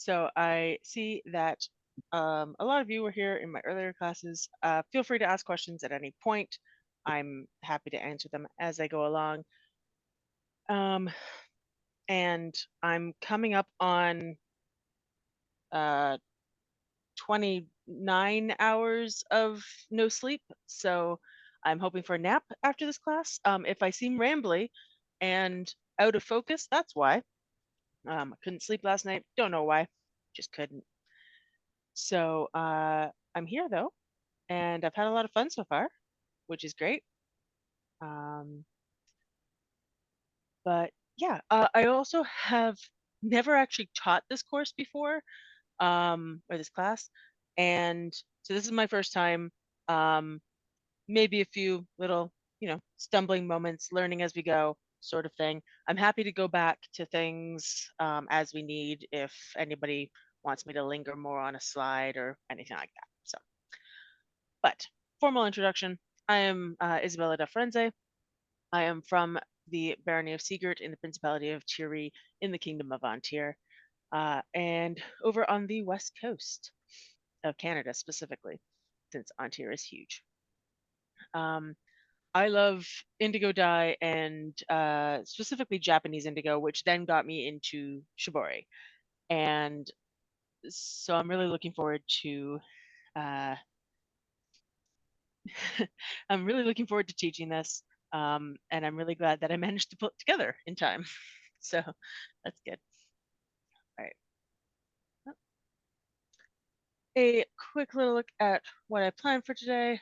So I see that a lot of you were here in my earlier classes. Feel free to ask questions at any point. I'm happy to answer them as I go along. Um, and I'm coming up on uh, 29 hours of no sleep. So I'm hoping for a nap after this class. If I seem rambly and out of focus, that's why. I couldn't sleep last night. Don't know why. Just couldn't. So I'm here though, and I've had a lot of fun so far, which is great. Um, but yeah, I also have never actually taught this course before, or this class, and so this is my first time. Um, Maybe a few little, stumbling moments, learning as we go, sort of thing. I'm happy to go back to things as we need if anybody wants me to linger more on a slide or anything like that. So, but formal introduction. I am Isabella da Firenze. I am from the Barony of Sigurd in the Principality of Thierry in the Kingdom of Antir, and over on the west coast of Canada specifically, since Antir is huge. Um, I love indigo dye and specifically Japanese indigo, which then got me into Shibori. And so I'm really looking forward to uh, I'm really looking forward to teaching this. And I'm really glad that I managed to put it together in time. So that's good. All right. A quick little look at what I planned for today.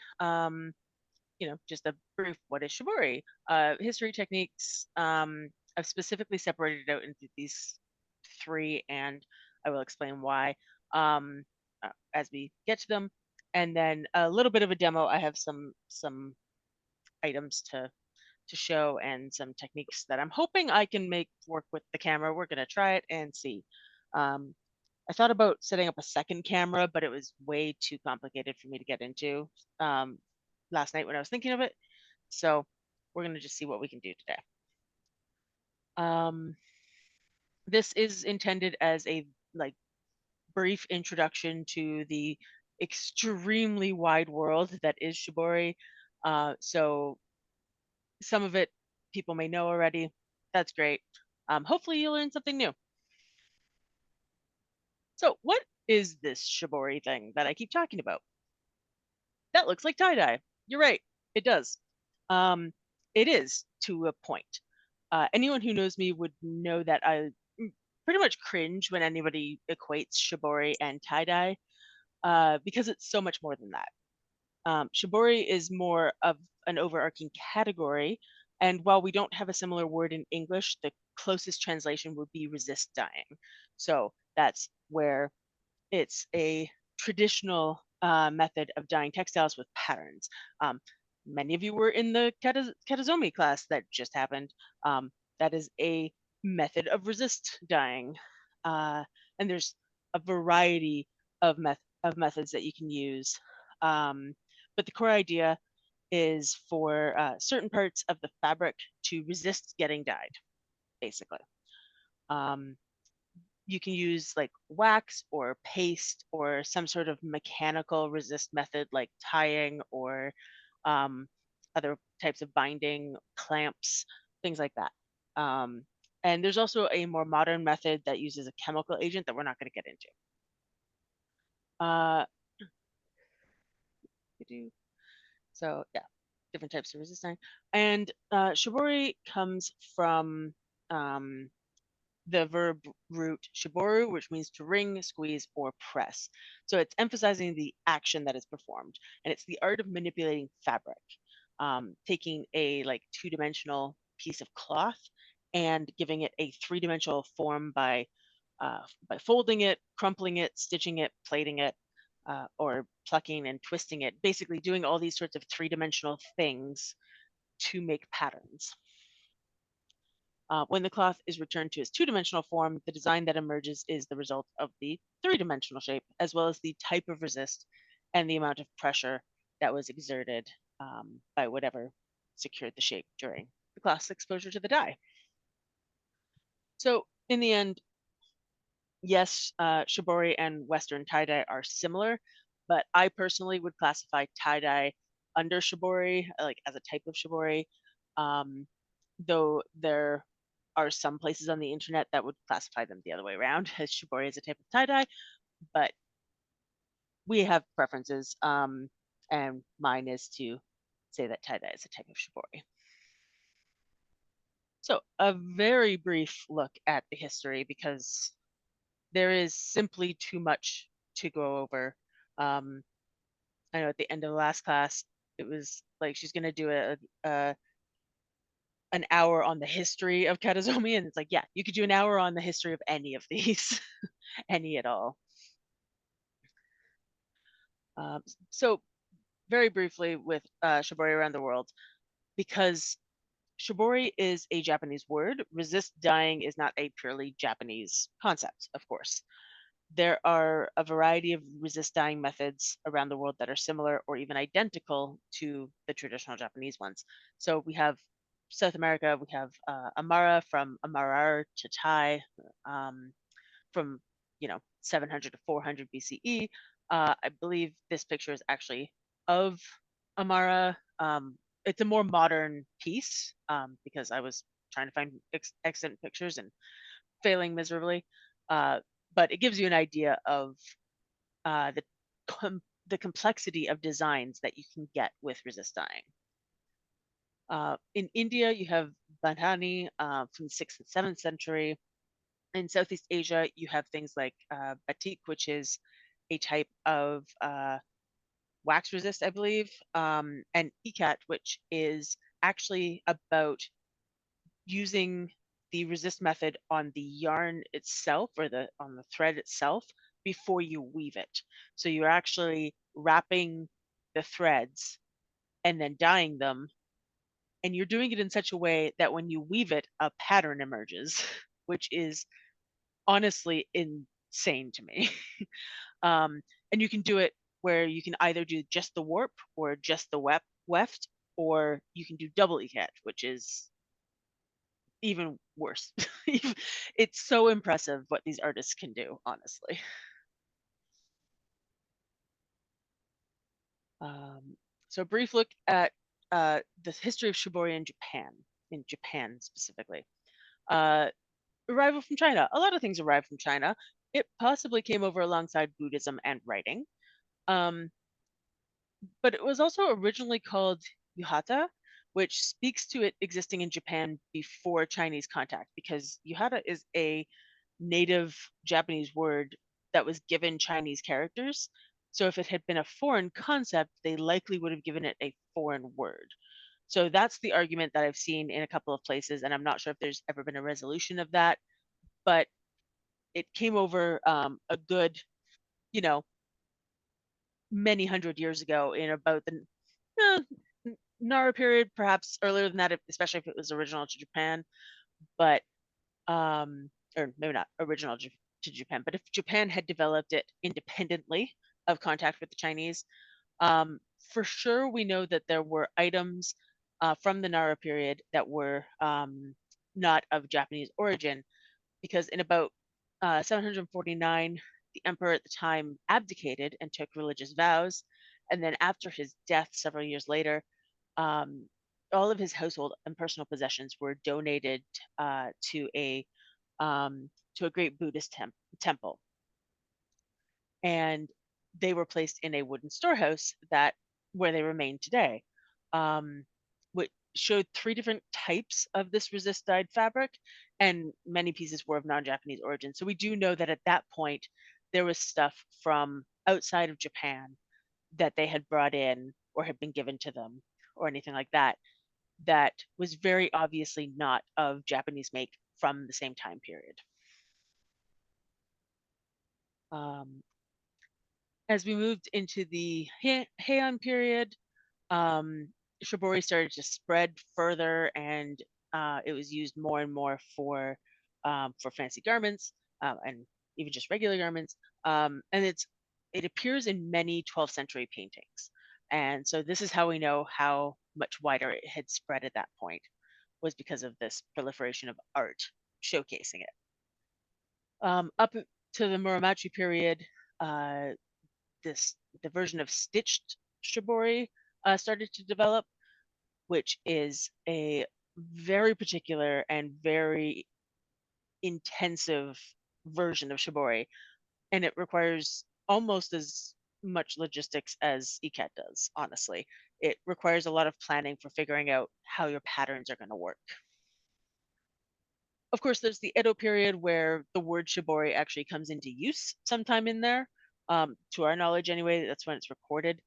Just a brief what is Shibori? History techniques. I've specifically separated it out into these three, and I will explain why as we get to them. And then a little bit of a demo. I have some items to show and some techniques that I'm hoping I can make work with the camera. We're gonna try it and see. Um, I thought about setting up a second camera, but it was way too complicated for me to get into last night when I was thinking of it. So we're gonna just see what we can do today. Um, this is intended as a like brief introduction to the extremely wide world that is Shibori. So some of it people may know already. That's great. Hopefully you learn something new. So what is this Shibori thing that I keep talking about? That looks like tie-dye. You're right, it does. Um, it is to a point. Anyone who knows me would know that I pretty much cringe when anybody equates shibori and tie-dye because it's so much more than that. Shibori is more of an overarching category, and while we don't have a similar word in English, the closest translation would be resist dyeing. So that's where it's a traditional method of dyeing textiles with patterns. Many of you were in the katazomi class that just happened. That is a method of resist dyeing. And there's a variety of methods that you can use. But the core idea is for certain parts of the fabric to resist getting dyed, basically. Um, you can use like wax or paste or some sort of mechanical resist method like tying or um, other types of binding, clamps, things like that. Um, and there's also a more modern method that uses a chemical agent that we're not going to get into. Uh, so yeah, different types of resistance. And shibori comes from um, the verb root shiboru, which means to wring, squeeze, or press. So it's emphasizing the action that is performed, and it's the art of manipulating fabric, taking a like two-dimensional piece of cloth and giving it a three-dimensional form by folding it, crumpling it, stitching it, plating it, or plucking and twisting it. Basically, doing all these sorts of three-dimensional things to make patterns. When the cloth is returned to its two-dimensional form, the design that emerges is the result of the three-dimensional shape, as well as the type of resist and the amount of pressure that was exerted by whatever secured the shape during the cloth's exposure to the dye. So in the end, yes, shibori and Western tie-dye are similar, but I personally would classify tie-dye under shibori, like as a type of shibori. Um, though there are some places on the internet that would classify them the other way around, as shibori is a type of tie-dye, but we have preferences, and mine is to say that tie-dye is a type of shibori. So, a very brief look at the history because there is simply too much to go over. Um, I know at the end of the last class, it was like she's going to do a an hour on the history of Katazomi, and it's like, yeah, you could do an hour on the history of any of these, any at all. Um, so, very briefly with Shibori around the world, because Shibori is a Japanese word, resist dying is not a purely Japanese concept, of course. There are a variety of resist dying methods around the world that are similar or even identical to the traditional Japanese ones. So we have South America, we have Amara from Amarar to Thai, um, from 700 to 400 BCE. I believe this picture is actually of Amara. It's a more modern piece because I was trying to find excellent pictures and failing miserably. Uh, but it gives you an idea of uh, the the complexity of designs that you can get with resist dyeing. In India, you have Bandhani from the 6th and 7th century. In Southeast Asia, you have things like batik, which is a type of wax resist, I believe, and ikat, which is actually about using the resist method on the yarn itself or the on the thread itself before you weave it. So you're actually wrapping the threads and then dyeing them, and you're doing it in such a way that when you weave it, a pattern emerges, which is honestly insane to me. um, and you can do it where you can either do just the warp or just the weft, or you can do double ikat, which is even worse. It's so impressive what these artists can do, honestly. Um, so, a brief look at the history of shibori in Japan specifically. Uh, Arrival from China. A lot of things arrived from China. It possibly came over alongside Buddhism and writing. Um, but it was also originally called Yuhata, which speaks to it existing in Japan before Chinese contact, because Yuhata is a native Japanese word that was given Chinese characters. So if it had been a foreign concept, they likely would have given it a foreign word. So that's the argument that I've seen in a couple of places, and I'm not sure if there's ever been a resolution of that, but it came over a good, you know, many hundred years ago in about the Nara period, perhaps earlier than that, especially if it was original to Japan. But or maybe not original to Japan, but if Japan had developed it independently of contact with the Chinese, for sure we know that there were items from the Nara period that were not of Japanese origin, because in about 749, the emperor at the time abdicated and took religious vows. And then after his death, several years later, um, all of his household and personal possessions were donated to a great Buddhist temple, and they were placed in a wooden storehouse that where they remain today, which showed three different types of this resist dyed fabric, and many pieces were of non-Japanese origin. So we do know that at that point there was stuff from outside of Japan that they had brought in or had been given to them or anything like that that was very obviously not of Japanese make from the same time period. Um, as we moved into the Heian period, um, shibori started to spread further, and it was used more and more for fancy garments and even just regular garments. And it appears in many 12th century paintings, and so this is how we know how much wider it had spread at that point, was because of this proliferation of art showcasing it. Up to the Muromachi period, uh, this the version of stitched shibori started to develop, which is a very particular and very intensive version of shibori, and it requires almost as much logistics as ikat does. Honestly, it requires a lot of planning for figuring out how your patterns are going to work. Of course, there's the Edo period where the word shibori actually comes into use sometime in there. To our knowledge, anyway, that's when it's recorded.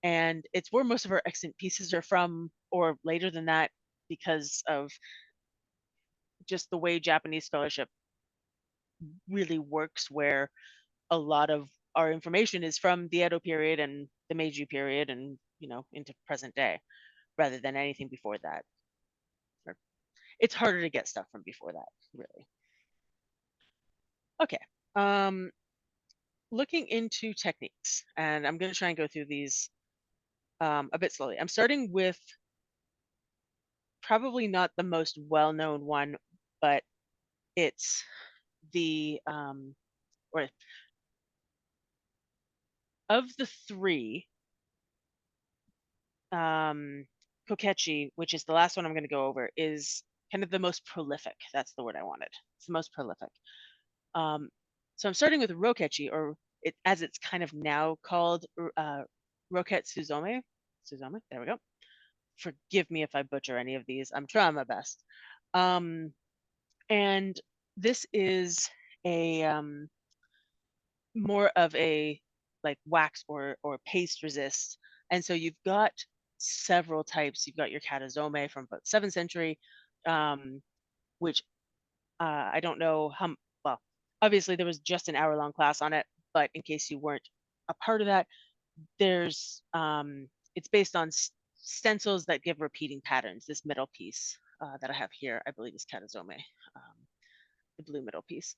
And it's where most of our extant pieces are from, or later than that, because of just the way Japanese scholarship really works, where a lot of our information is from the Edo period and the Meiji period and, into present day, rather than anything before that. Or it's harder to get stuff from before that, really. Okay. Um, Looking into techniques, and I'm going to try and go through these a bit slowly. I'm starting with probably not the most well-known one, but it's the or of the three, Kokechi, which is the last one I'm going to go over, is kind of the most prolific. That's the word I wanted. It's the most prolific. Um, so I'm starting with Rokechi, or as it's kind of now called, Roket Suzome. Suzome, there we go. Forgive me if I butcher any of these. I'm trying my best. Um, and this is a more of a like wax or paste resist. And so you've got several types. You've got your katazome from about 7th century, which I don't know how well. Obviously, there was just an hour-long class on it, but in case you weren't a part of that, there's it's based on stencils that give repeating patterns. This middle piece that I have here, I believe, is katazome, the blue middle piece.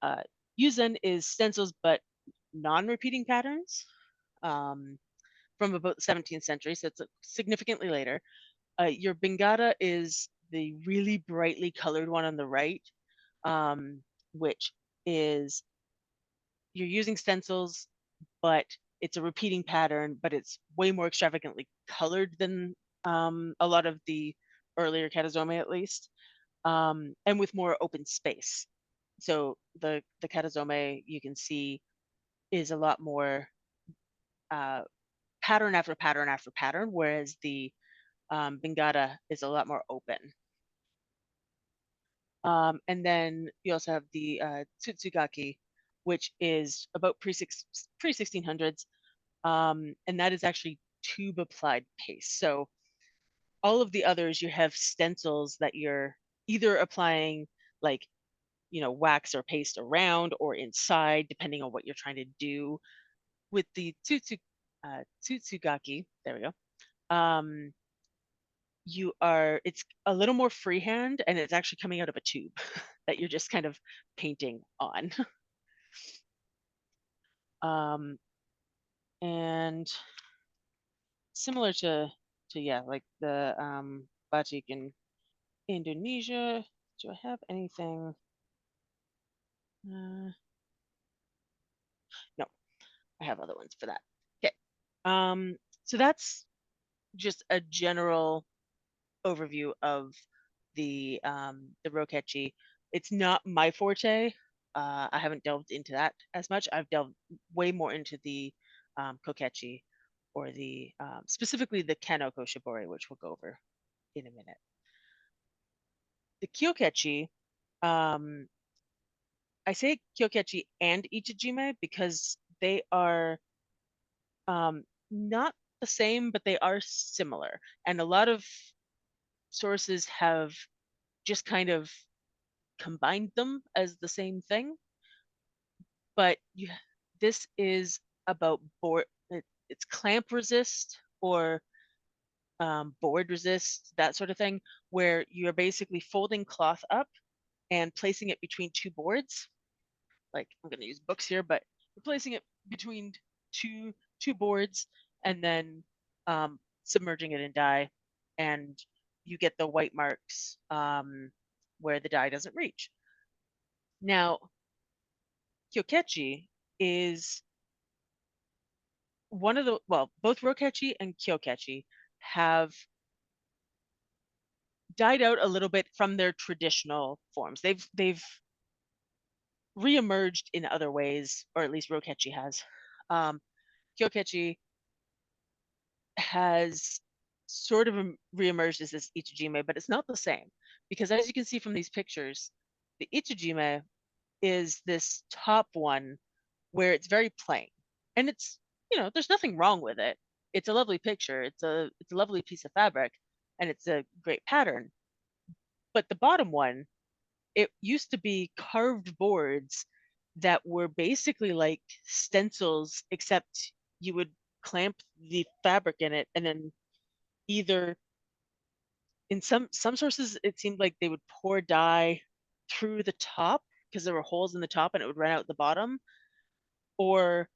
Uh, Yuzen is stencils, but non-repeating patterns um, from about the 17th century, so it's significantly later. Your Bingara is the really brightly colored one on the right, which is you're using stencils, but it's a repeating pattern, but it's way more extravagantly colored than a lot of the earlier katazome, at least, and with more open space. So the katazome you can see is a lot more uh, pattern after pattern after pattern, whereas the Bingara is a lot more open. And then you also have the Tsutsugaki, which is about pre 1600s, and that is actually tube applied paste. So all of the others, you have stencils that you're either applying like wax or paste around or inside, depending on what you're trying to do. With the Tsutsugaki, there we go. It's a little more freehand, and it's actually coming out of a tube that you're just kind of painting on. um, and similar to yeah, like the batik in Indonesia. Do I have anything? No, I have other ones for that. Okay. So that's just a general overview of the Rokechi. It's not my forte. I haven't delved into that as much. I've delved way more into the Kokechi, or the specifically the Kanoko Shibori, which we'll go over in a minute. The Kyokechi, um, I say Kyokechi and Ichijime because they are not the same, but they are similar. And a lot of sources have just kind of combined them as the same thing. But this is about it's clamp resist, or board resist, that sort of thing, where you're basically folding cloth up and placing it between two boards. Like, I'm going to use books here, but you're placing it between two boards, and then submerging it in dye, and you get the white marks where the dye doesn't reach. Now, Kyokechi is one of the, well, both Rokechi and Kyokechi have died out a little bit from their traditional forms. They've reemerged in other ways, or at least Rokechi has. Kyokechi has sort of reemerged as this Ichijime, but it's not the same because as you can see from these pictures, the Ichijime is this top one where it's very plain. And it's, there's nothing wrong with it. It's a lovely picture. It's a lovely piece of fabric and it's a great pattern. But the bottom one, it used to be carved boards that were basically like stencils, except you would clamp the fabric in it and then either in some sources it seemed like they would pour dye through the top because there were holes in the top and it would run out the bottom, or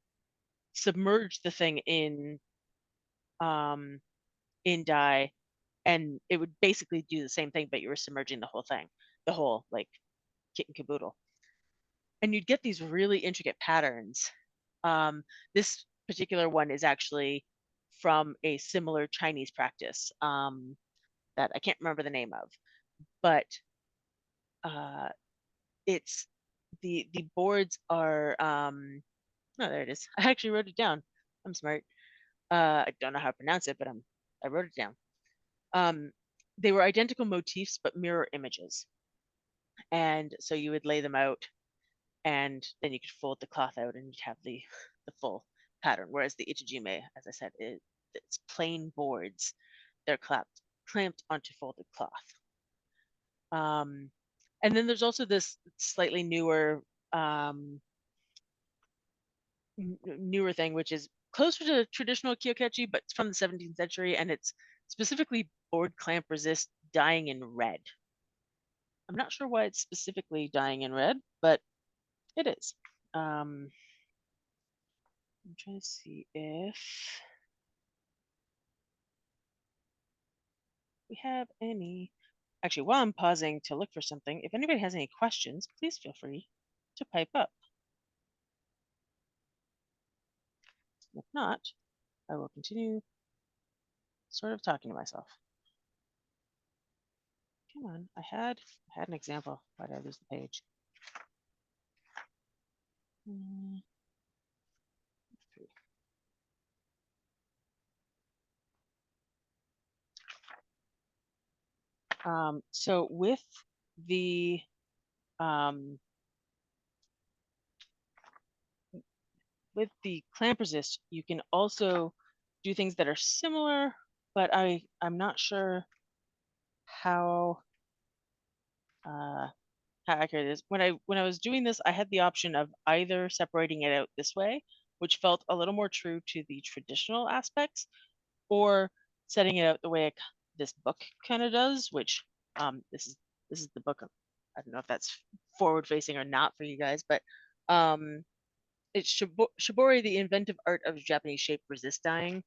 submerge the thing um in dye and it would basically do the same thing, but you were submerging the whole thing, the whole like kit and caboodle. And you'd get these really intricate patterns. Um, this particular one is actually from a similar Chinese practice that I can't remember the name of, but uh, it's the boards are oh, there it is. I actually wrote it down. I'm smart. I don't know how to pronounce it, but I wrote it down. Um, they were identical motifs but mirror images, and so you would lay them out, and then you could fold the cloth out, and you'd have the full pattern. Whereas the ichijime, as I said, it's plain boards. They're clamped onto folded cloth. Um, and then there's also this slightly um, newer thing, which is closer to traditional kyokechi, but it's from the 17th century, and it's specifically board clamp resist dyeing in red. I'm not sure why it's specifically dyeing in red, but it is. I'm trying to see if we have any. Actually, while I'm pausing to look for something, if anybody has any questions, please feel free to pipe up. If not, I will continue sort of talking to myself. Come on, I had an example. Why did I lose the page? Mm, so the um, with the clamp resist, you can also do things that are similar, but I'm not sure how uh, how accurate it is. When I was doing this, I had the option of either separating it out this way, which felt a little more true to the traditional aspects, or setting it out the way this book kind of does, which this is the book. I don't know if that's forward facing or not for you guys, but um, it's Shibori, the Inventive Art of Japanese Shape Resist Dyeing,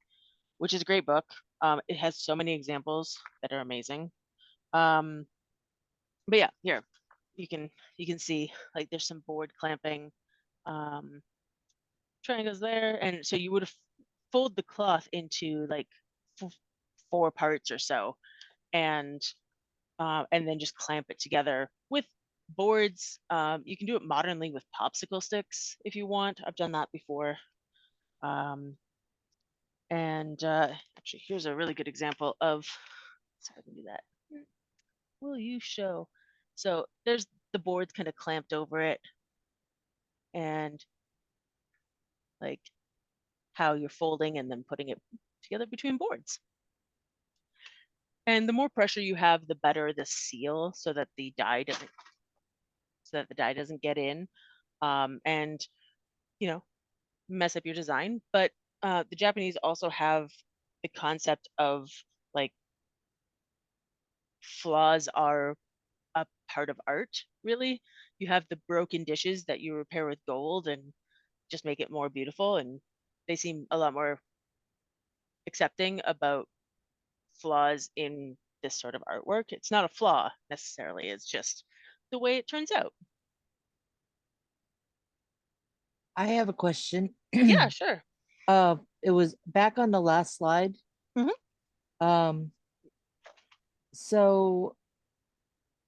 which is a great book. It has so many examples that are amazing. Um, but yeah, here you can see like there's some board clamping um, triangles there, and so you would fold the cloth into like four parts or so, and then just clamp it together with boards. You can do it modernly with popsicle sticks if you want. I've done that before. Um, and actually, here's a really good example of. So I can do that. Will you show? So there's the boards kind of clamped over it, and like how you're folding and then putting it together between boards. And the more pressure you have, the better the seal, so that the dye doesn't get in, and you know mess up your design. But the Japanese also have the concept of like flaws are a part of art. Really, you have the broken dishes that you repair with gold and just make it more beautiful, and they seem a lot more accepting about flaws in this sort of artwork. It's not a flaw necessarily, it's just the way it turns out. I have a question. Yeah, sure. It was back on the last slide. Hmm. Um, so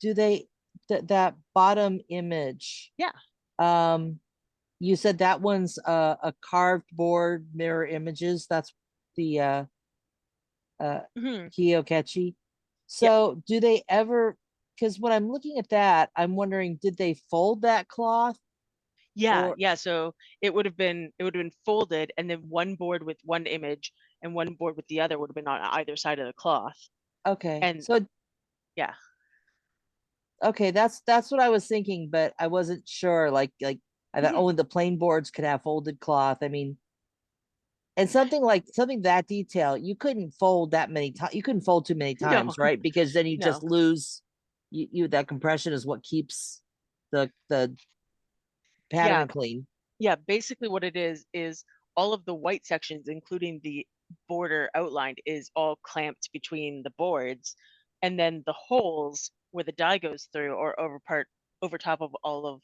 do they that bottom image? Yeah. Um, you said that one's a carved board mirror images. That's the Hmm. Kiyokechi. Yep. So do they ever? Because when I'm looking at that, I'm wondering, did they fold that cloth Yeah, or yeah. So it would have been folded, and then one board with one image and one board with the other would have been on either side of the cloth. okay? And So yeah. okay, that's what I was thinking, but I wasn't sure. Like I thought, Hmm. oh, the plain boards could have folded cloth. I mean, and something that detail, you couldn't fold that many times. You couldn't fold too many No, times, right? Because then you just no. lose you that compression is what keeps the Yeah, pattern clean. yeah. Basically, what it is all of the white sections, including the border outlined, is all clamped between the boards, and then the holes where the dye goes through or over top of all of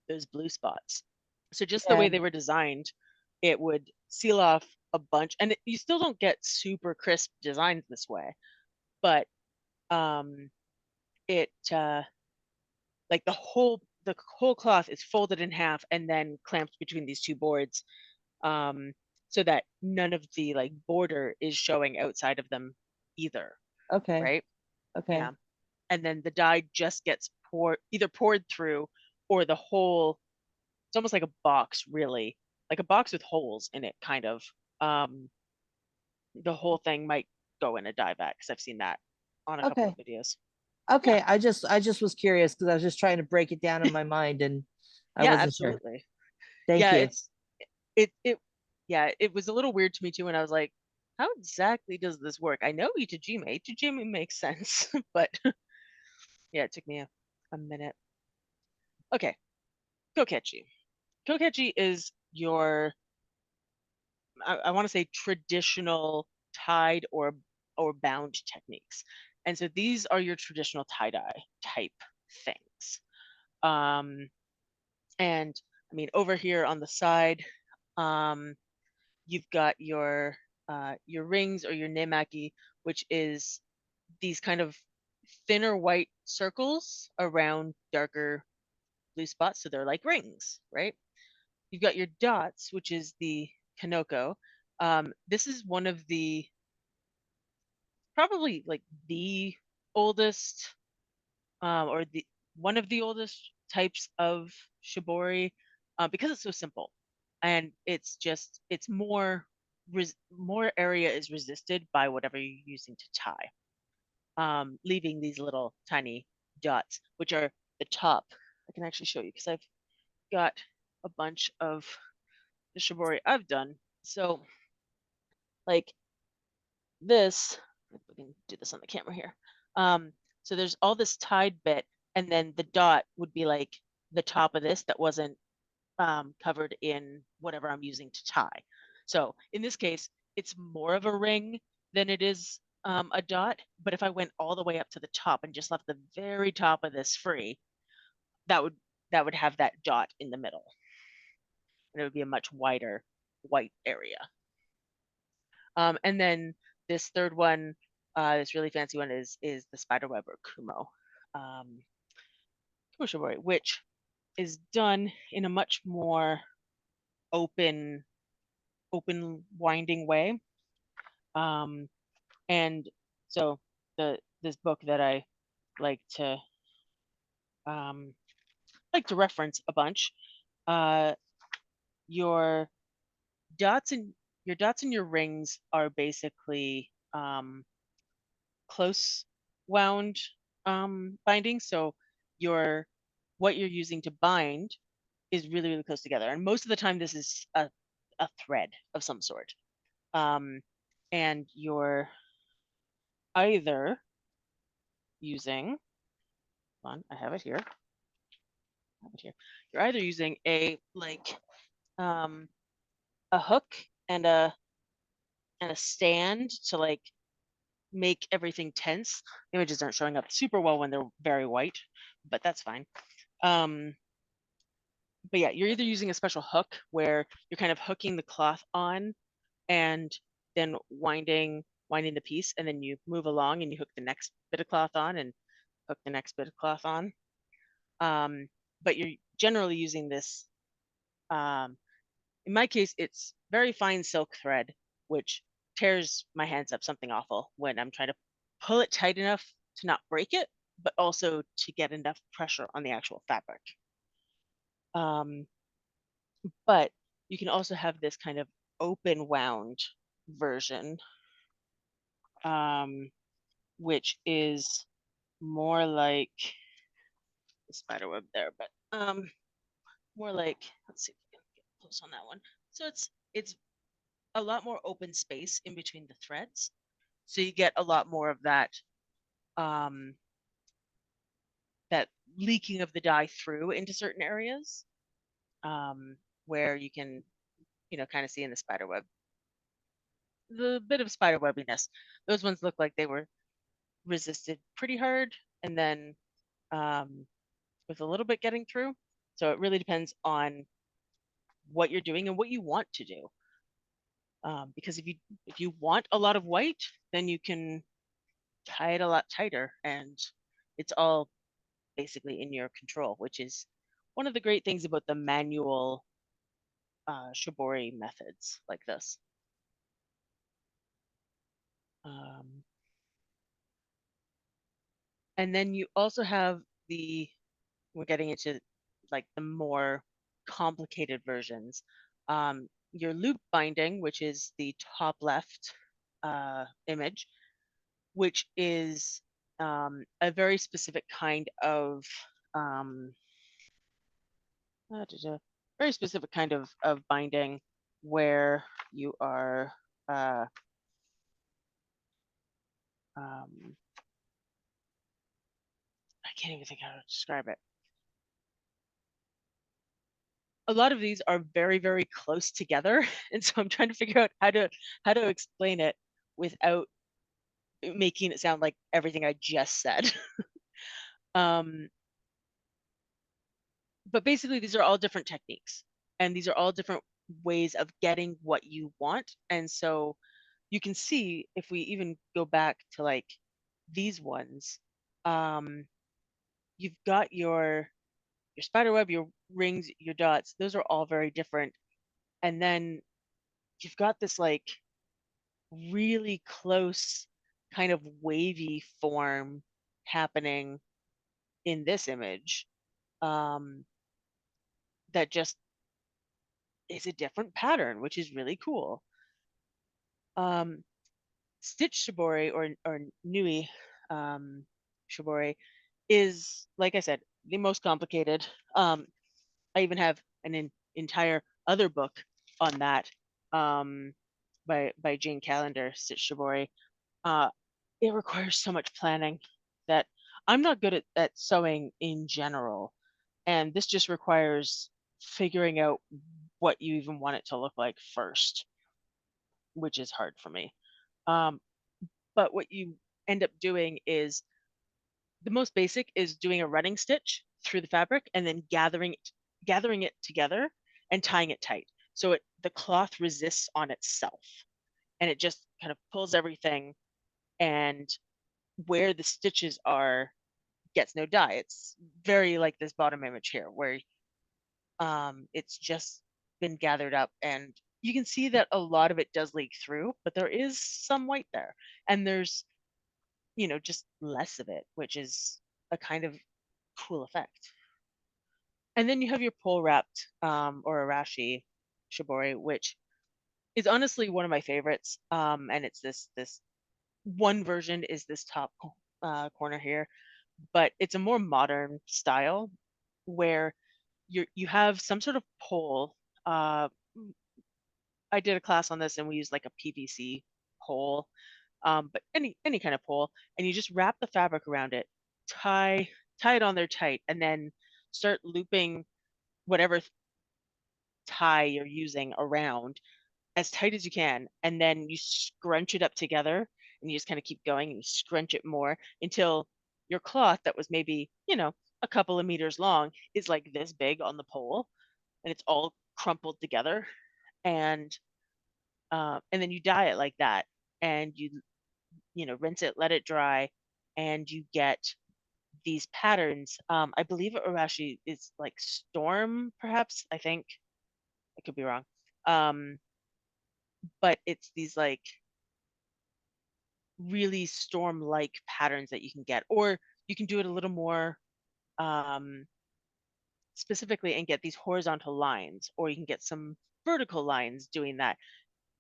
those blue spots. So just the way Yeah. they were designed, it would seal off a bunch, and you still don't get super crisp designs this way, but um, it like the whole cloth is folded in half and then clamped between these two boards, um, so that none of the like border is showing outside of them either, Okay. right? Okay. Yeah. And then the dye just gets poured through, or the whole, it's almost like a box, really, like a box with holes in it, kind of. Um, the whole thing might go in a dye vat because I've seen that on a couple of Okay. videos. Yeah. Okay. I just was curious because I was just trying to break it down in my mind and I Yeah, wasn't sure. absolutely. Thank Yeah, you. it yeah, it was a little weird to me too, and I was like, how exactly does this work? I know Itajime. Itajime makes sense, but yeah, it took me a minute. Okay, kokechi. Kokechi is your, I want to say, traditional tied or bound techniques. And so these are your traditional tie-dye type things. Um, and I mean, over here on the side, um, you've got your rings or your nemaki, which is these kind of thinner white circles around darker blue spots. So they're like rings, right? You've got your dots, which is the kanoko. This is one of the, probably like the oldest, or the one of the oldest types of shibori, because it's so simple, and it's more area is resisted by whatever you're using to tie, leaving these little tiny dots, which are the top. I can actually show you because I've got a bunch of the shibori I've done. So like this, if we can do this on the camera here. Um, so there's all this tied bit, and then the dot would be like the top of this that wasn't, covered in whatever I'm using to tie. So in this case, it's more of a ring than it is, a dot. But if I went all the way up to the top and just left the very top of this free, that would that would have that dot in the middle, and it would be a much wider white area. And then this third one, this really fancy one, is the spiderweb or um, kumo, which is done in a much more open, winding way. Um, and so this book that I like to um, reference a bunch, uh, your dots and your rings are basically, close wound, binding. So your what you're using to bind is really, really close together. And most of the time, this is a thread of some sort. Um, and you're either using, hold on, I have it here. I have it here. You're either using um, a hook and a stand to like make everything tense. Images aren't showing up super well when they're very white, but that's fine. Um, But yeah, you're either using a special hook where you're kind of hooking the cloth on and then winding the piece, and then you move along and you hook the next bit of cloth on and hook the next bit of cloth on. Um, but you're generally using this. Um, in my case, it's very fine silk thread, which tears my hands up something awful when I'm trying to pull it tight enough to not break it, but also to get enough pressure on the actual fabric. Um, but you can also have this kind of open wound version, um, which is more like the spider web there, but more like, let's see if we can get close on that one. So it's a lot more open space in between the threads. So you get a lot more of um, that leaking of the dye through into certain areas, um, where you can, kind of see in the spider web the bit of spider webbiness. Those ones look like they were resisted pretty hard, and then um, with a little bit getting through. So it really depends on what you're doing and what you want to do. Because if you want a lot of white, then you can tie it a lot tighter, and it's all basically in your control, which is one of the great things about the manual shibori methods like this. Um, and then you also have we're getting into like the more complicated versions. Your loop binding, which is the top left image, which is a very specific kind of um, very specific kind of binding where you are uh, um, I can't even think how to describe it. A lot of these are very, very close together, and so I'm trying to figure out how to explain it without making it sound like everything I just said. um, but basically, these are all different techniques, and these are all different ways of getting what you want. And so you can see if we even go back to like these ones, um, you've got your spider web, your rings, your dots. Those are all very different. And then you've got this like really close kind of wavy form happening in this image, um, that just is a different pattern, which is really cool. Um, Stitch shibori or Nui shibori is, like I said, the most complicated. I even have an entire other book on that, um, by Jane Callender, Stitch shibori. Uh, it requires so much planning that I'm not good at sewing in general, and this just requires figuring out what you even want it to look like first, which is hard for me. Um, but what you end up doing is the most basic is doing a running stitch through the fabric and then gathering it together and tying it tight. So the cloth resists on itself, and it just kind of pulls everything, and where the stitches are gets no dye. It's very like this bottom image here where it's just been gathered up, and you can see that a lot of it does leak through, but there is some white there, and there's just less of it, which is a kind of cool effect. And then you have your pole wrapped or arashi shibori, which is honestly one of my favorites. And it's this one version is this top corner here, but it's a more modern style where you have some sort of pole. Uh, I did a class on this, and we used like a PVC pole, but any kind of pole, and you just wrap the fabric around it, tie tie it on there tight, and then start looping whatever tie you're using around as tight as you can, and then you scrunch it up together, and you just kind of keep going and you scrunch it more until your cloth that was maybe a couple of meters long is like this big on the pole. and it's all crumpled together, and then you dye it like that, and you know, rinse it, let it dry, and you get these patterns. I believe Urashi is like storm, perhaps. I think I could be wrong. Um, but it's these like really storm-like patterns that you can get, or you can do it a little more um, specifically and get these horizontal lines, or you can get some vertical lines doing that,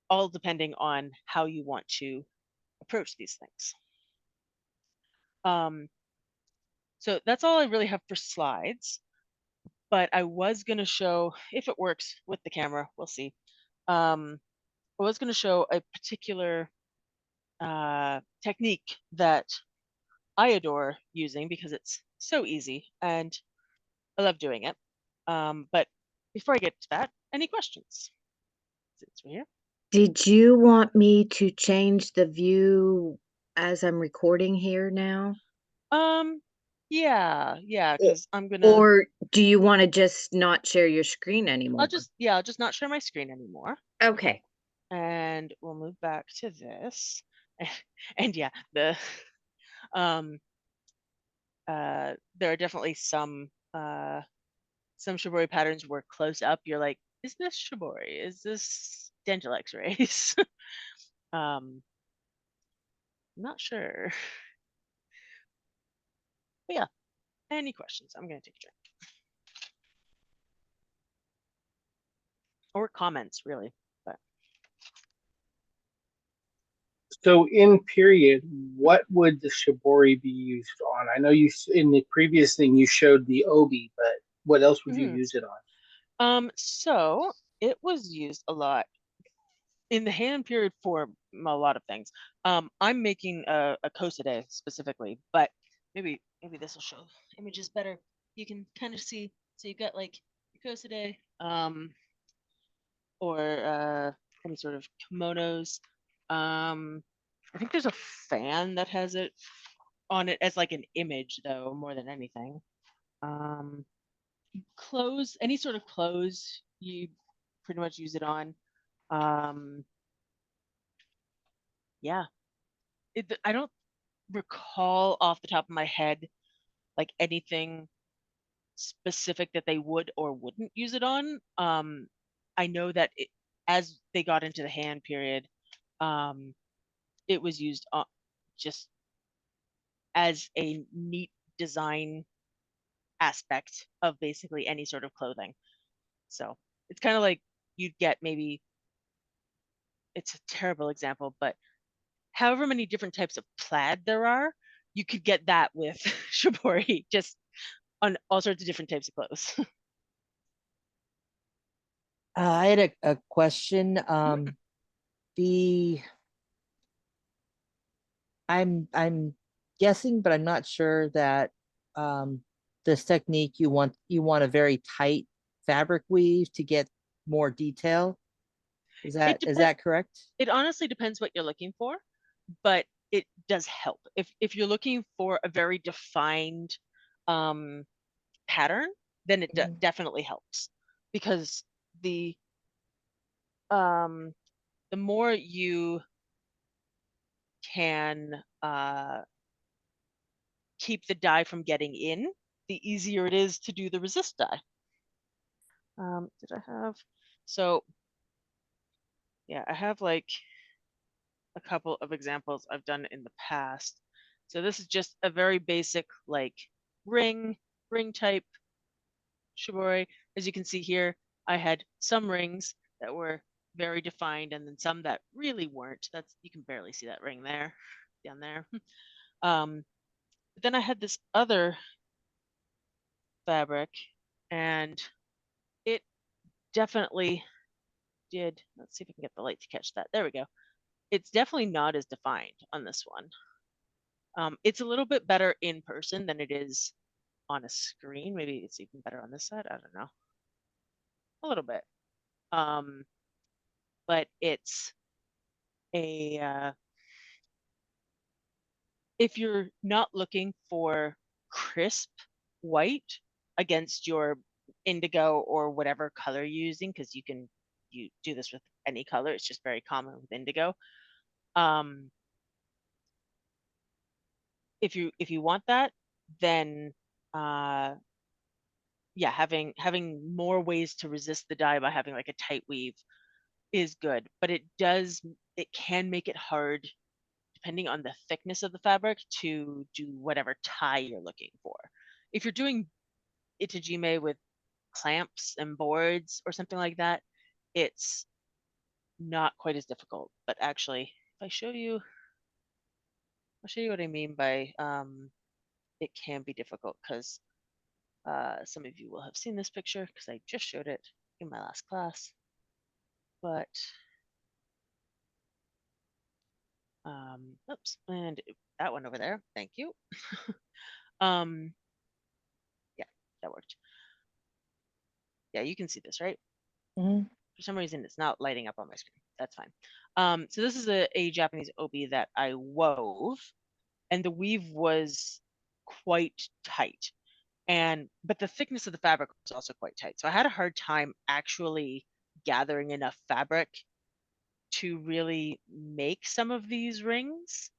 all depending on how you want to approach these things. Um, so that's all I really have for slides, but I was going to show, if it works with the camera, we'll see. I was going to show a particular technique that I adore using because it's so easy and I love doing it. But before I get to that, any questions? Since we're here. Did you want me to change the view as I'm recording here now? Um, yeah, O- because I'm gonna. Or do you want to just not share your screen I'll anymore? just yeah, I'll just not share my screen anymore, Okay. and we'll move back to this. And yeah, the um there are definitely some shibori patterns where close up you're like, is this shibori? Is this dental X-rays? um, not sure. But yeah, any questions? I'm gonna take a drink. Or comments, really. But So in period, what would the shibori be used on? I know in the previous thing you showed the obi, but what else would you mhm. use it on? So it was used a lot in the hand period for a lot of things. I'm making a kosade specifically, but maybe this will show images better. You can kind of see. So you've got like your kosade, or any sort of kimonos. I think there's a fan that has it on it as like an image, though, more than anything. Um, Clothes, any sort of clothes, you pretty much use it on. Um, yeah, I don't recall off the top of my head like anything specific that they would or wouldn't use it on. I know that as they got into the hand period, um, it was used just as a neat design aspect of basically any sort of clothing. So it's kind of like you'd get maybe, it's a terrible example, but however many different types of plaid there are, you could get that with shibori, just on all sorts of different types of clothes. I had a question. Mhm. The I'm guessing, but I'm not sure that um, this technique you want a very tight fabric weave to get more detail. Is It that is depends. that correct? It honestly depends what you're looking for, but it does help. If you're looking for a very defined um, pattern, then it Mhm. definitely helps, because the um, the more you can keep the dye from getting in, the easier it is to do the resist dye. Did I have? So yeah, I have like a couple of examples I've done in the past. So this is just a very basic like ring, ring type shibori. As you can see here, I had some rings that were very defined and then some that really weren't. That's, you can barely see that ring there, down there. But then I had this other fabric, and it definitely did. Let's see if I can get the light to catch that. There we go. It's definitely not as defined on this one. It's a little bit better in person than it is on a screen. Maybe it's even better on this side. I don't know. A little bit. Um, but it's a if you're not looking for crisp white against your indigo or whatever color you're using, because you do this with any color. It's just very common with indigo. Um, if you want that, then yeah, having more ways to resist the dye by having like a tight weave is good, but it can make it hard depending on the thickness of the fabric to do whatever tie you're looking for. If you're doing itajime with clamps and boards or something like that, it's not quite as difficult. But actually, if I show you, I'll show you what I mean by it can be difficult, because some of you will have seen this picture because I just showed it in my last class. But oops, and that one over there. Thank you. um, yeah, that worked. Yeah, you can see this, right? Mhm. For some reason, it's not lighting up on my screen. That's fine. So this is a Japanese obi that I wove, and the weave was quite tight. But the thickness of the fabric was also quite tight. So I had a hard time actually gathering enough fabric to really make some of these rings.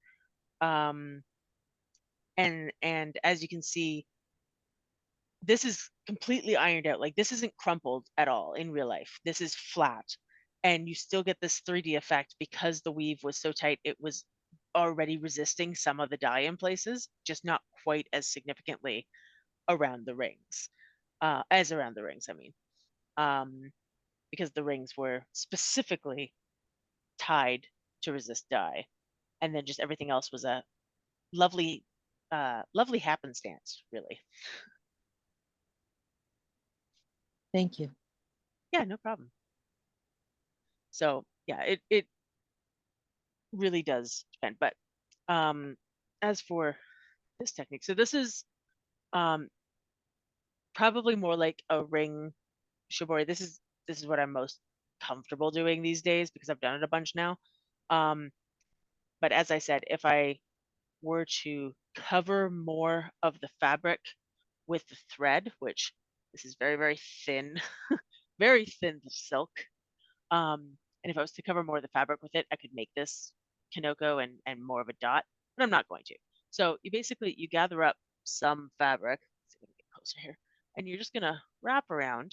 Um, and as you can see, this is completely ironed out. Like, this isn't crumpled at all in real life. This is flat. And you still get this 3D effect because the weave was so tight. It was already resisting some of the dye in places, just not quite as significantly around the rings. As around the rings, I mean. Because the rings were specifically tied to resist dye. And then just everything else was a lovely, lovely happenstance, really. Thank you. Yeah, no problem. So yeah, it really does depend. But as for this technique, so this is um, probably more like a ring shibori. This is what I'm most comfortable doing these days because I've done it a bunch now. Um, but as I said, if I were to cover more of the fabric with the thread, which this is very, very thin, very thin silk. And if I was to cover more of the fabric with it, I could make this Kanoko and more of a dot, but I'm not going to. So you gather up some fabric. Let's see if I can get closer here. And you're just gonna wrap around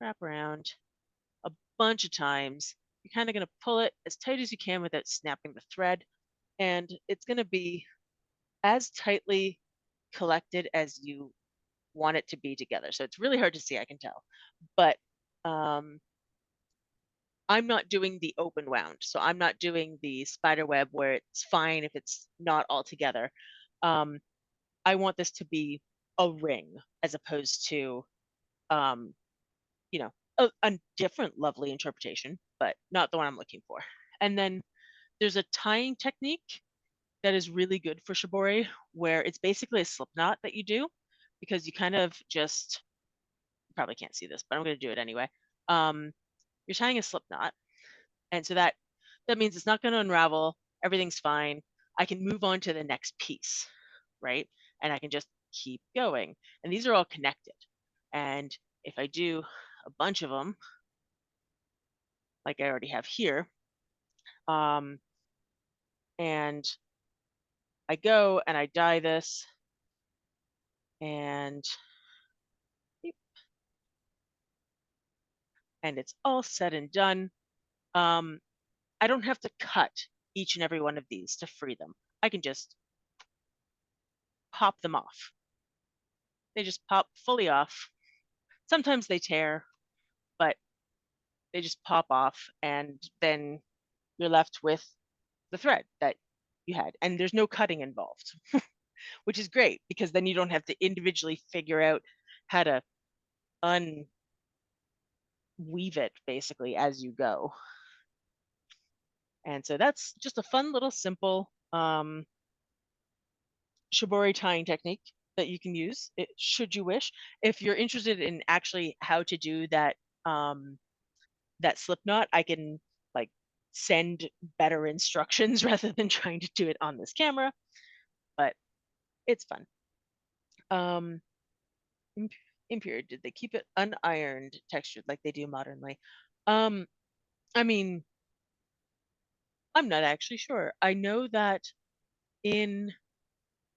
a bunch of times. You're kind of gonna pull it as tight as you can without snapping the thread. And it's gonna be as tightly collected as you want it to be together. So it's really hard to see, I can tell. But I'm not doing the open wound. So I'm not doing the spider web where it's fine if it's not all together. Um, I want this to be a ring as opposed to, um, a different lovely interpretation, but not the one I'm looking for. And then there's a tying technique that is really good for shibori, where it's basically a slip knot that you do, because you kind of just, you probably can't see this, but I'm going to do it anyway. You're tying a slip knot, and so that means it's not going to unravel. Everything's fine. I can move on to the next piece, right? And I can just keep going. And these are all connected. And if I do a bunch of them, like I already have here, um, and I go and I dye this, and it's all said and done. Um, I don't have to cut each and every one of these to free them. I can just pop them off. They just pop fully off. Sometimes they tear, but they just pop off, and then you're left with the thread that you had. And there's no cutting involved, which is great because then you don't have to individually figure out how to unweave it basically as you go. And so that's just a fun little simple shibori tying technique that you can use should you wish. If you're interested in actually how to do that slip knot, I can like send better instructions rather than trying to do it on this camera, but it's fun. Um, in period, did they keep it unironed, textured like they do modernly? Um, I mean, I'm not actually sure. I know that in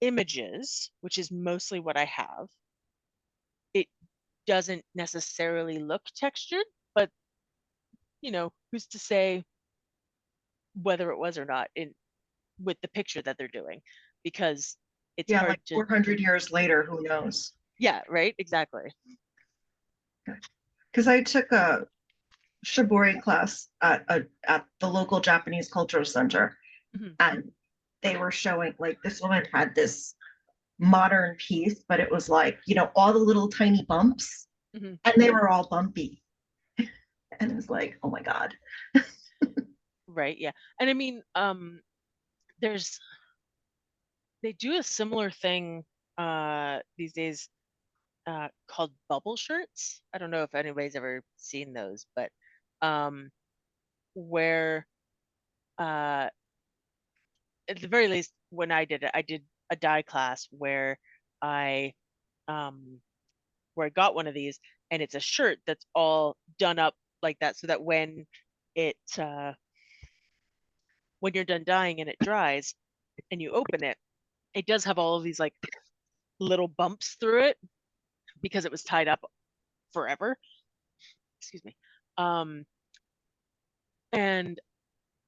images, which is mostly what I have, it doesn't necessarily look textured, but who's to say whether it was or not in with the picture that they're doing? Because it's Yeah, hard like to 400 years later, who knows? yeah, right? Exactly. Because I took a Shibori class at the local Japanese Cultural Center, Mhm. and they were showing like this woman had this modern piece, but it was like, all the little tiny bumps, Mhm. and they were all bumpy. And it was like, oh my God. Right, yeah. And I mean, there's they do a similar thing these days called bubble shirts. I don't know if anybody's ever seen those, but um where uh at the very least when I did it, I did a dye class I um where I got one of these, and it's a shirt that's all done up like that so that it when you're done dyeing and it dries and you open it, it does have all of these like little bumps through it because it was tied up forever. Excuse me. Um, and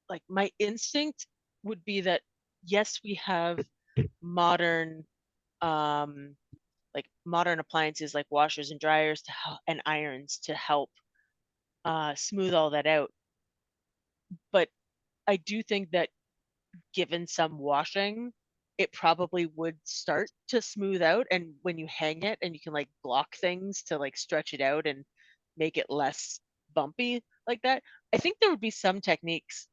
like my instinct would be that yes, we have modern um like modern appliances like washers and dryers and irons to help smooth all that out. But I do think that given some washing, it probably would start to smooth out. And when you hang it and you can like block things to like stretch it out and make it less bumpy like that, I think there would be some techniques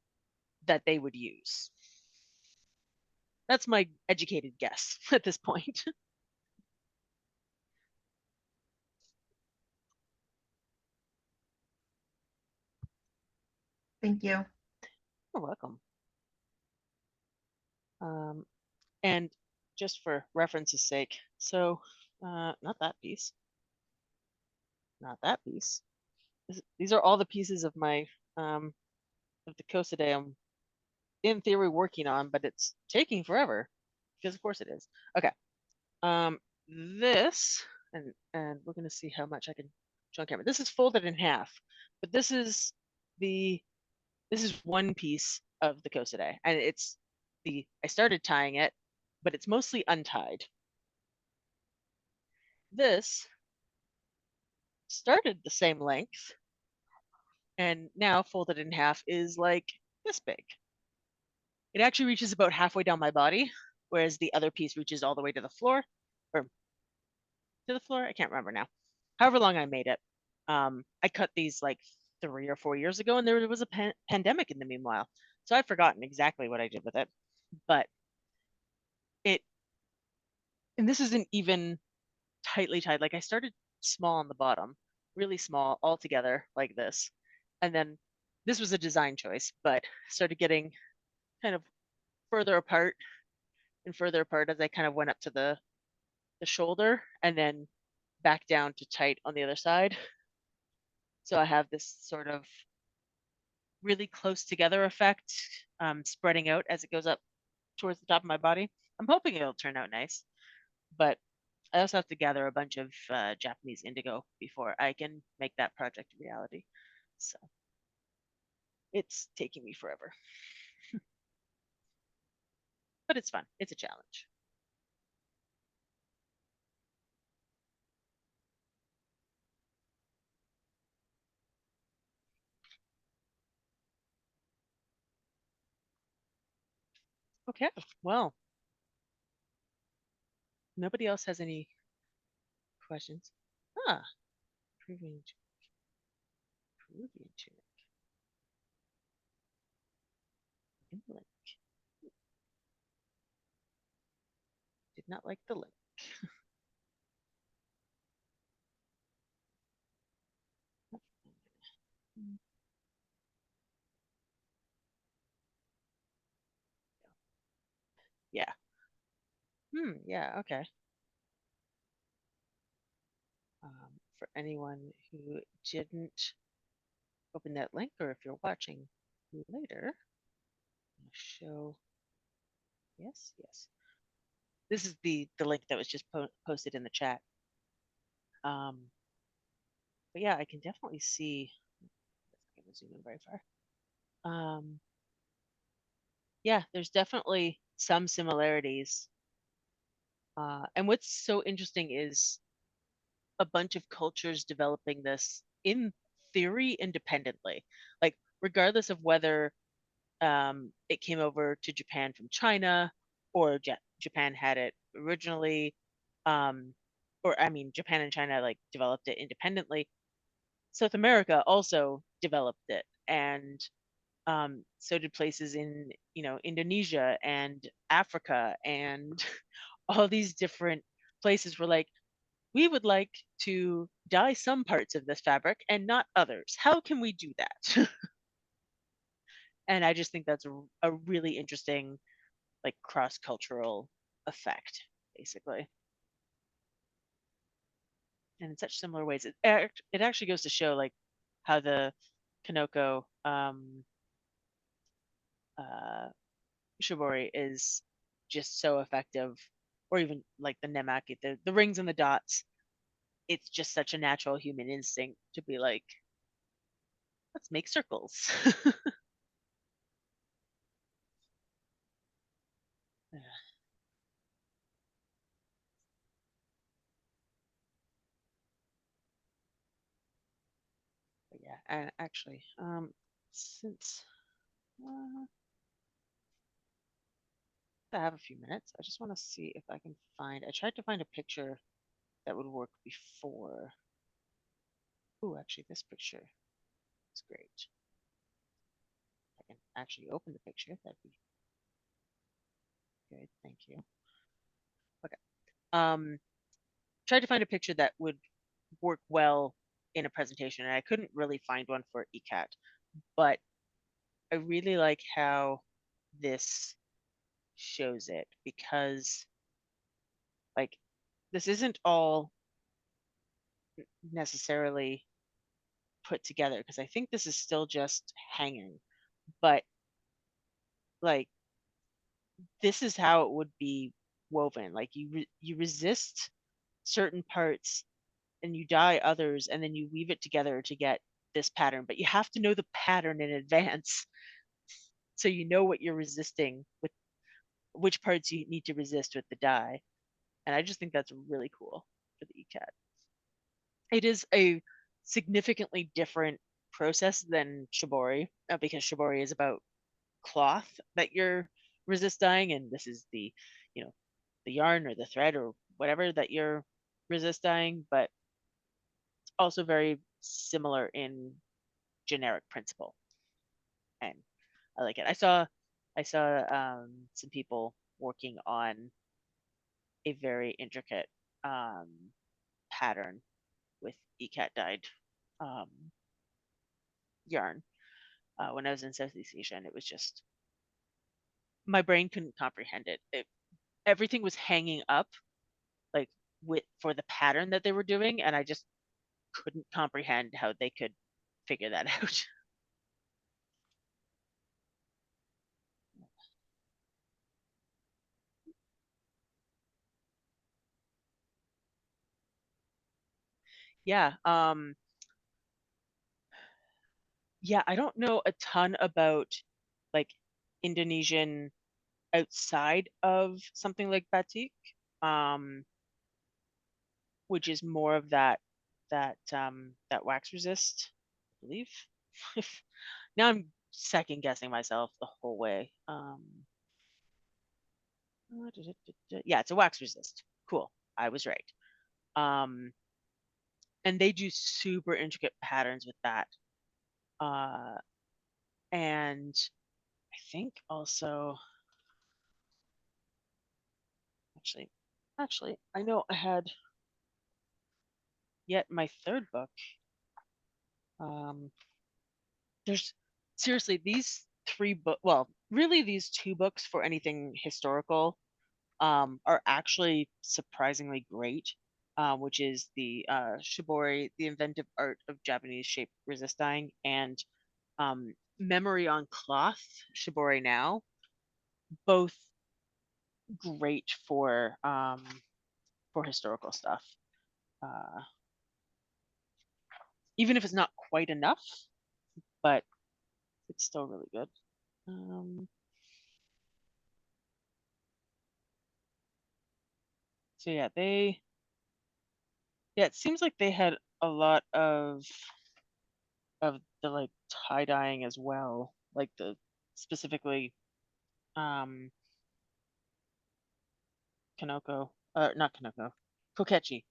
that they would use. That's my educated guess at this point. Thank you. You're welcome. Um, and just for reference's sake, so not that piece, not that piece. These are all the pieces of my of the Cosidae I'm in theory working on, but it's taking forever because of course it is. Okay. Um, this and we're gonna see how much I can show on camera. This is folded in half, but the this is one piece of the Cosidae, and I started tying it, but it's mostly untied. This started the same length, and now folded in half is like this big. It actually reaches about halfway down my body, whereas the other piece reaches all the way to the floor, or to the floor. I can't remember now. However long I made it. I cut these like 3 or 4 years ago, and there was a pandemic in the meanwhile, so I've forgotten exactly what I did with it. But it, and this isn't even tightly tied. Like I started small on the bottom, really small all together like this, and then this was a design choice, but started getting kind of further apart and further apart as I kind of went up to the shoulder and then back down to tight on the other side. So I have this sort of really close together effect, spreading out as it goes up towards the top of my body. I'm hoping it'll turn out nice, but I also have to gather a bunch of Japanese indigo before I can make that project a reality. So it's taking me forever, but it's fun. It's a challenge. Okay, well, nobody else has any questions. Ah, Peruvian, Peruvian tunic. Inlet. Did not like the link. Yeah. Yeah, okay. For anyone who didn't open that link, or if you're watching later, I'll show. Yes, yes. This is the link that was just posted in the chat. But yeah, I can definitely see. I'm going to zoom in very far. Yeah, there's definitely some similarities. And what's so interesting is a bunch of cultures developing this in theory independently, like regardless of whether it came over to Japan from China or Japan had it originally, um, or I mean, Japan and China like developed it independently. South America also developed it, and so did places in Indonesia and Africa and all these different places were like, we would like to dye some parts of this fabric and not others. How can we do that? And I just think that's a really interesting like cross-cultural effect, basically. And in such similar ways, it actually goes to show like how the Kanoko uh, Shibori is just so effective, or even like the Nemaki, the rings and the dots. It's just such a natural human instinct to be like, let's make circles. But yeah, and actually, since I have a few minutes, I just want to see if I can find. I tried to find a picture that would work before. Oh, actually, this picture is great. I can actually open the picture. That'd be good. Thank you. Okay. Tried to find a picture that would work well in a presentation, and I couldn't really find one for ECAT, but I really like how this shows it because like this isn't all necessarily put together because I think this is still just hanging, but like this is how it would be woven. Like you resist certain parts and you dye others and then you weave it together to get this pattern, but you have to know the pattern in advance so you know what you're resisting with which parts you need to resist with the dye. And I just think that's really cool for the ECAT. It is a significantly different process than Shibori because Shibori is about cloth that you're resist dyeing, and this is you know, the yarn or the thread or whatever that you're resist dyeing, but it's also very similar in generic principle. And I like it. I saw some people working on a very intricate um, pattern with ECAT dyed um, yarn when I was in Southeast Asia, and it was just my brain couldn't comprehend it. Everything was hanging up like with for the pattern that they were doing, and I just couldn't comprehend how they could figure that out. Yeah, yeah, I don't know a ton about like Indonesian outside of something like batik, um, which is more of that wax resist, I believe. Now I'm second guessing myself the whole way. Yeah, it's a wax resist. Cool. I was right. Um, and they do super intricate patterns with that. Uh, and I think also actually, actually, I know I had yet my third book. Um, there's seriously these three book. Well, really these two books for anything historical are actually surprisingly great. which is the Shibori, the inventive art of Japanese shape resist dyeing, and Memory on Cloth, Shibori Now, both great for historical stuff. Uh, Even if it's not quite enough, but it's still really good. So yeah, it seems like they had a lot of the like tie dyeing as well, like the specifically um Kanoko, not Kanoko, Kokechi,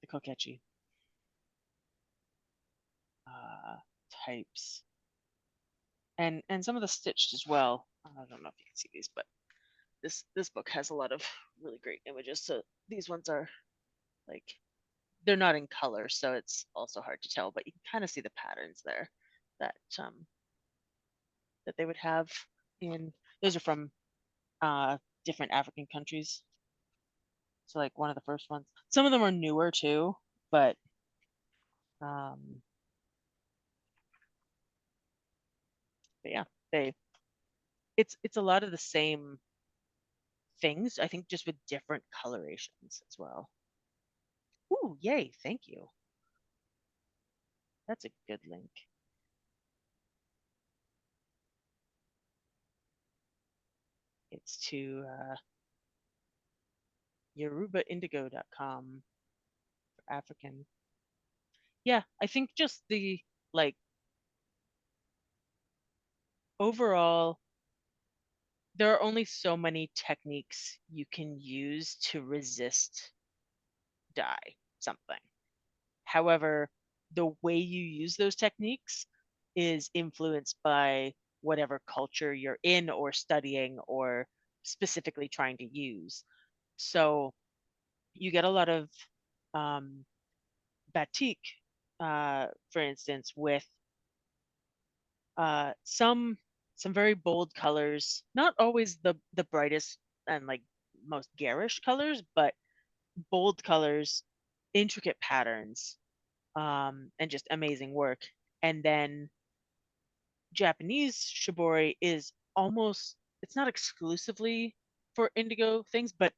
the Kokechi uh types, and some of the stitched as well. I don't know if you can see these, but this book has a lot of really great images. So these ones are like they're not in color, so it's also hard to tell, but you can kind of see the patterns there that that they would have in. Those are from different African countries. So like one of the first ones. Some of them are newer too, um, but yeah, they it's a lot of the same things. I think just with different colorations as well. Ooh, yay! Thank you. That's a good link. It's to yorubaindigo.com for African. Yeah, I think just the like overall, there are only so many techniques you can use to resist dye something. However, the way you use those techniques is influenced by whatever culture you're in or studying or specifically trying to use. So you get a lot of um, batik, for instance, with some very bold colors, not always the brightest and like most garish colors, but bold colors, intricate patterns, and just amazing work. And then Japanese shibori is almost, it's not exclusively for indigo things, but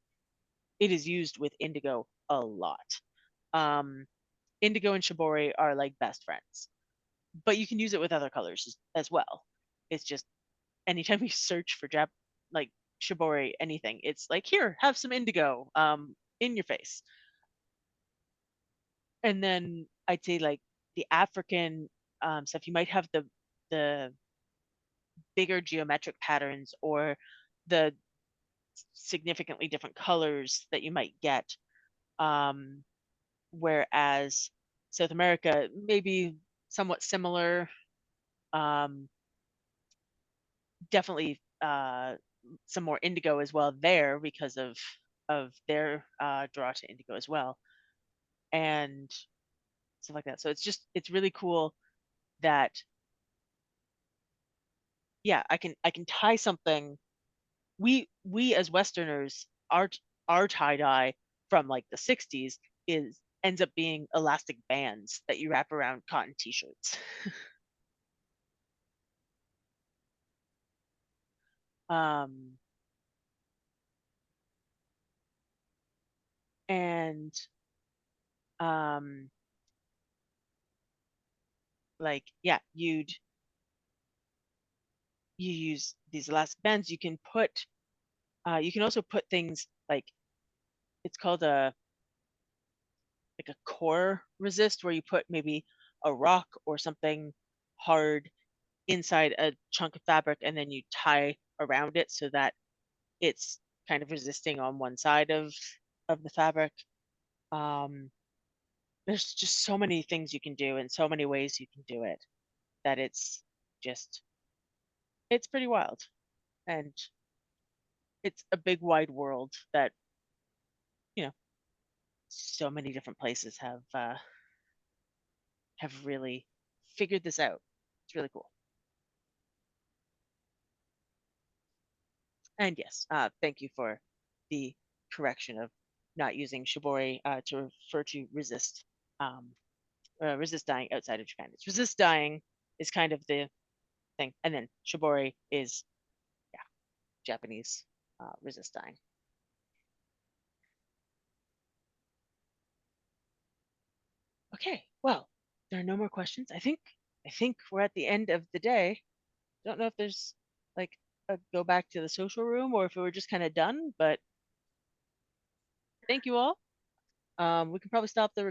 it is used with indigo a lot. Um, Indigo and shibori are like best friends, but you can use it with other colors as well. It's just anytime you search for like shibori anything, it's like here, have some indigo in your face. And then I'd say like the African stuff, you might have the bigger geometric patterns or the significantly different colors that you might get. Um, Whereas South America, maybe somewhat similar. Um, Definitely some more indigo as well there because of their draw to indigo as well, and stuff like that. So it's really cool that yeah, I can tie something. We as Westerners, our tie dye from like the 60s is ends up being elastic bands that you wrap around cotton t-shirts. um and um like yeah, you use these elastic bands. You can also put things like, it's called a like a core resist, where you put maybe a rock or something hard inside a chunk of fabric and then you tie around it so that it's kind of resisting on one side of the fabric. um there's just so many things you can do and so many ways you can do it that just it's pretty wild, and it's a big wide world that you know so many different places have really figured this out. It's really cool. And yes, thank you for the correction of not using Shibori to refer to resist dying outside of Japan. It's resist dying is kind of the thing, and then Shibori is Japanese resist dying. Okay, well, there are no more questions. I think we're at the end of the day. Don't know if there's like a go back to the social room or if we were just kind of done, but thank you all. We can probably stop the